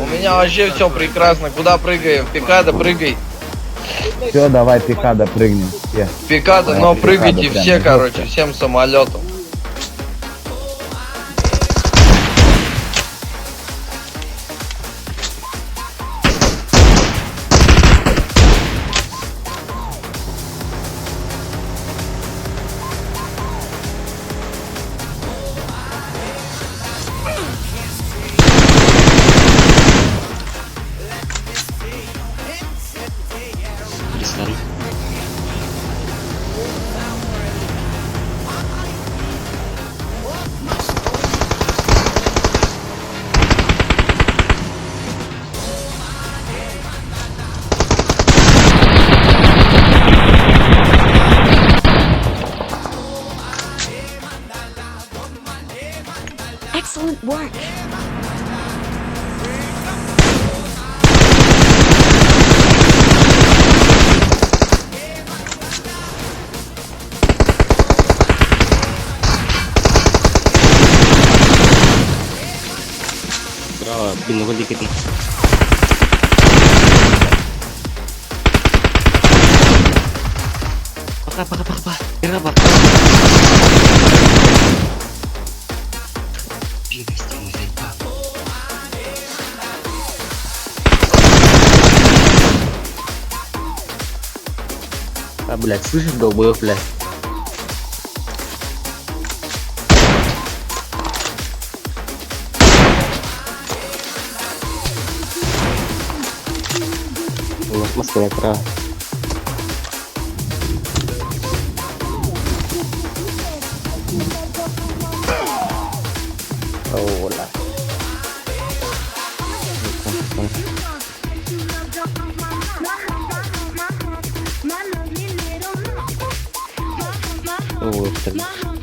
У меня вообще все прекрасно. Куда прыгаем? В Пикадо прыгай. Все, давай Пикадо прыгнем. Все. В Пикадо, Давай, но Пикадо прыгайте прям все, жестко. короче, всем самолетом. Перестали. Excellent work. Bro, bingung dikit nih. Apa? Kenapa? Блядь, слышишь, долбоёб, блядь? У нас маска права. Hola. Oh,